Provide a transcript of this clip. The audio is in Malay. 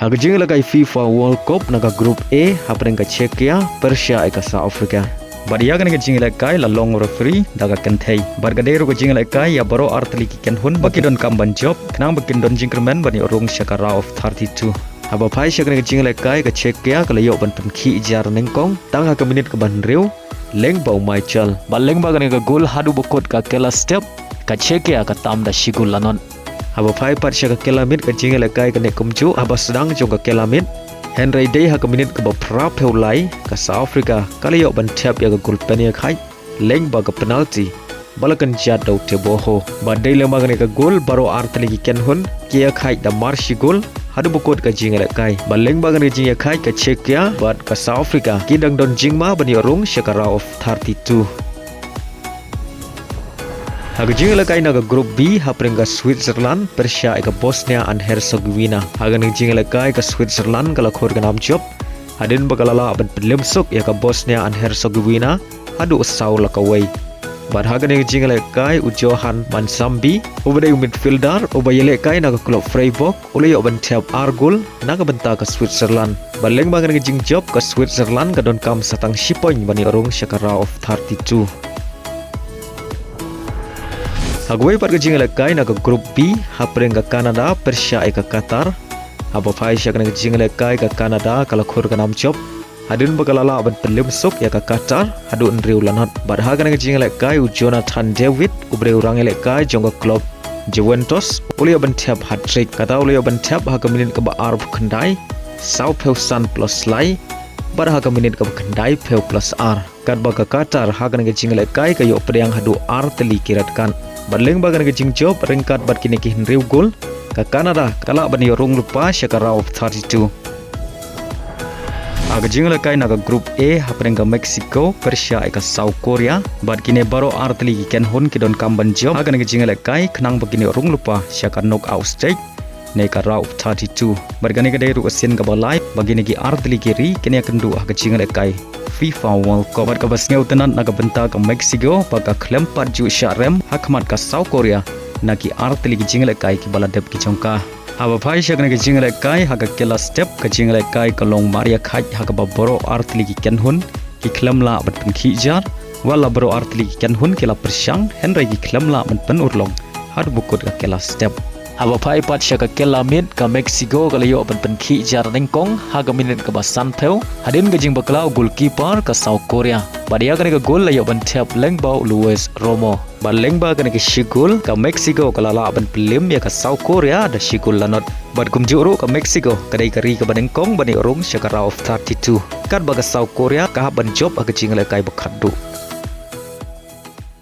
Haga jing lagai FIFA World Cup naga Group A hapren ka Czechia, Persia eka South Africa. Badia kan jing lagai la long referee daga kenthei. Bargadero ka jing lagai ya baro artli ki ken hun baki don kamban job knang bakin don jingkerman bani Rung Shaka of 32. Haba pai Shaka jing lagai ka Czechia ka layo ban pen ki jar Nyngkong tang ha ka minit ka ban riu leng bau mai chal. Baleng ba kan ka gol hadu bokot ka kela step ka Czechia ka tam da shigul lanon. Haba pai pat Shaka kelamit ka jing lagai ka nekumju haba sedang jong ka kelamit Henry day ha ka minit ka ba pra peulai ka South Africa kalayo ban tap ya ka gol penia khai leng ba ka penalty balakan jat dau te boho ba day le magane ka gol baro artli ki ken hun kia khai da marshi gol hadu bokot ka jing lagai ba leng ba kan jing khai ka Czechia bat ka South Africa kidang don jingma bani Rung Shaka of 32. Haga jing lagai naga Group B haprenga Switzerland, Persia eka Bosnia and Herzegovina. Haga nang jing lagai ka Switzerland kala khor ganam job. Hadien bagalala aban pelimsuk ya ka Bosnia and Herzegovina hadu usau lakawai. Bad haga nang jing lagai ujohan Mansambi ubade midfielder ubayele kai naga klub Freiburg ule aban tap Argul naga benta ka Switzerland. Baleng bangan jing job ka Switzerland ka don kam satang shipoin bani Rung Shaka of 32. Hagway par jing lagai naga Group B haprenga Canada, Persia eka Qatar. Haba pai Shaka jing lagai ka Canada kala khur ganam job. Hadin bagalala aban pelim sok ya ka Qatar hadu nriu lanat. Bad haga jing lagai Jonathan David ubre urang lagai jonga club Juventus uli aban tap Hattrick kata uli aban tap haga minit ka ba arb khandai sau peu san plus lai bar haga minit ka khandai peu plus r kat ba ka Qatar haga jing lagai ka yo pedang hadu r teli kiratkan. Baleng bagan ke jing job ringkat bat kini ki henriu gol ka Canada kala bani Rung lupa Shaka of 32. Aga jing lagai naga Group A haprenga Mexico, Persia eka South Korea bat kini baro artli ki ken hun ki don kamban job aga nge jing lagai knang bagini Rung lupa Shaka knockout stage neka of 32. Bargani ka deru asin ka balai bagini ki artli ki ri kini akan du aga jing lagai FIFA World Cup ka basngeu tenan naga benta ka Mexico baka klempat ju syarem hakmat ka South Korea naki artli ki jingle kai ki bala dep ki chongka aba phai shakne ki jingle kai haga kela step ka jingle kai ka long maria khai haga baboro artli ki kenhun ki klemla bat pen ki jar wala bro artli ki kenhun kela persyang henry ki klemla ban pen urlong had bukut ka kela step Haba pai pat Shaka kelamit ka Mexico kalayo ban pen ki jar Nyngkong haga minit ka basan peu hadin ka jing baklau goalkeeper ka South Korea badia ka gol layo ban tap lengbau Luis Romo ba lengba ka shigul ka Mexico kalala ban pelim ya ka South Korea da shigul lanot bad kumjuru ka Mexico kadai kari ka Nyngkong bani Rung Shaka of 32 kat ba ka South Korea ka ban job aga jing lakai bakaddu